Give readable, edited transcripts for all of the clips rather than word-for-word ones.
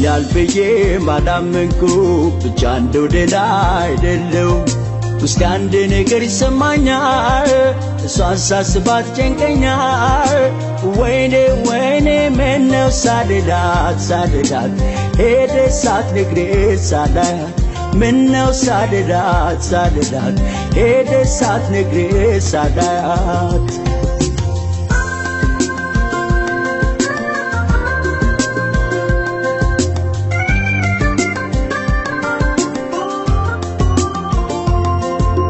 አሞኛል ብዬ ማዳመንኩ ብቻ እንደው ደህና አይደለሁም ውስጥ አንድ ነገር ይሰማኛል እሷን ሳስባት ጨንቀኛል ወይኔ ወይኔ ምነው ሳልላት ሄደች ሳትነግረኝ ሳላያት ምነው ሳልላት ሄደች ሳትነግረኝ ሳላያት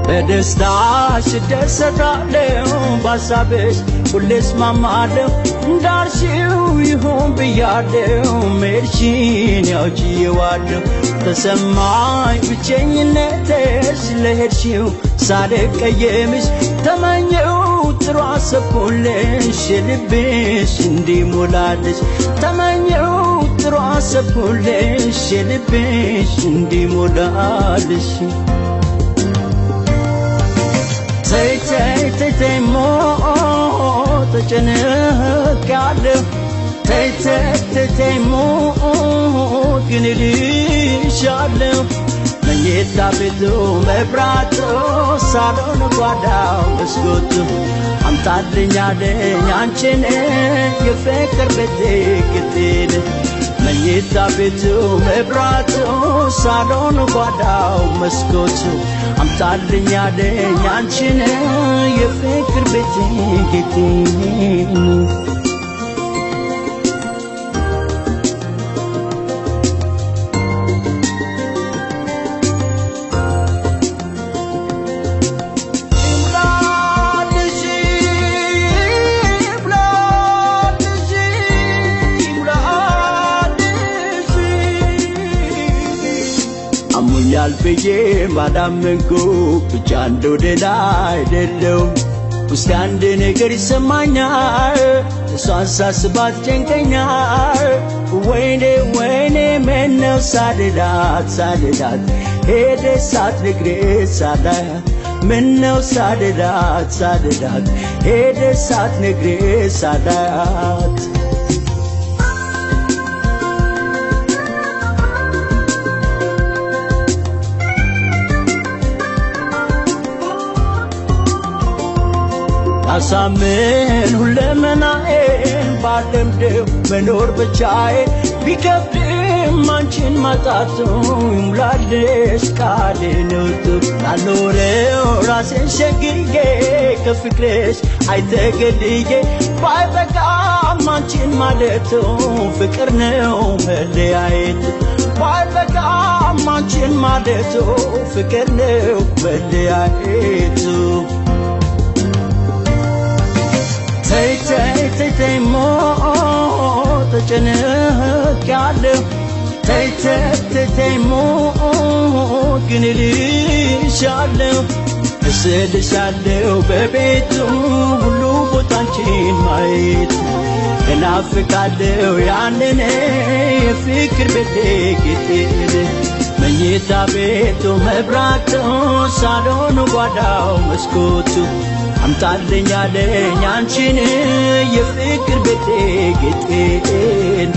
በደስታሽ እደሰታለሁ በሐሳብሽ ሁሌ እስማማለሁ እንዳልሽው ይሁን ብያለሁ መሄድሽን ያውጄዋለሁ ተሰማኝ ብቸኝነትሽ ስለሄድሽው ሳልቀየምሽ ተመኘው ጥሩ አሰብኩልሽ ልብሽ እንዲሞላልሽ ተመኘው ጥሩ አሰብኩልሽ ልብሽ እንዲሞላልሽ ተይ ሞት ተጨንቄያለሁ ተይ ሞት ግን እልሻለሁ መኝታ ቤቱ መብራቱ ሳሎን ጓዳው መስኮቱ አምጣልኝ አለኝ አንቺን የፍቅር ቤቴ ግዴን መኝታ ቤቱ መብራቱ ሳሎን ጓዳው መስኮቱ አምጣልኝ አለኝ አንቺን የፍቅር ቤቴ ግዴን አሞኛል ብዬ ማዳመንኩ ብቻ እንደው ደህና አይደለሁም ውስጥ አንድ ነገር ይሰማኛል እሷን ሳስባት ጨንቀኛል ወይኔ ወይኔ ምነው ሳልላት ሄደች ሳትነግረኝ ሳላያት ምነው ሳልላት ሄደች ሳትነግረኝ ሳላያት አሳምን ሁለመናዬን ባለምደው መኖር ብቻዬን ቢከብድም አንቺን ማጣቱ ይሙላልሽ ቃሌን ላልኖረው ራሴን ሸግዬ ከፍቅርሽ አይተገልዬ ባይበቃም አንቺን ማለቱ ፍቅር ነው መለያየት ባይበቃም አንቺን ማለቱ ፍቅር ነው መለያየቱ ተይ ሞት ተጨንቄያለሁ ተይ ሞት ግን እልሻለሁ እስልሻለሁ በቤቱ ሁሉ ቦታ አንቺን ማየት እናፍቃለሁ ያንን የፍቅር ቤቴ ግዴን መኝታ ቤቱ መብራቱ ሳሎኑ ጓዳው መስኮቱ አምጣልኝ አለኝ አንቺን የፍቅር ቤቴ ጌጤን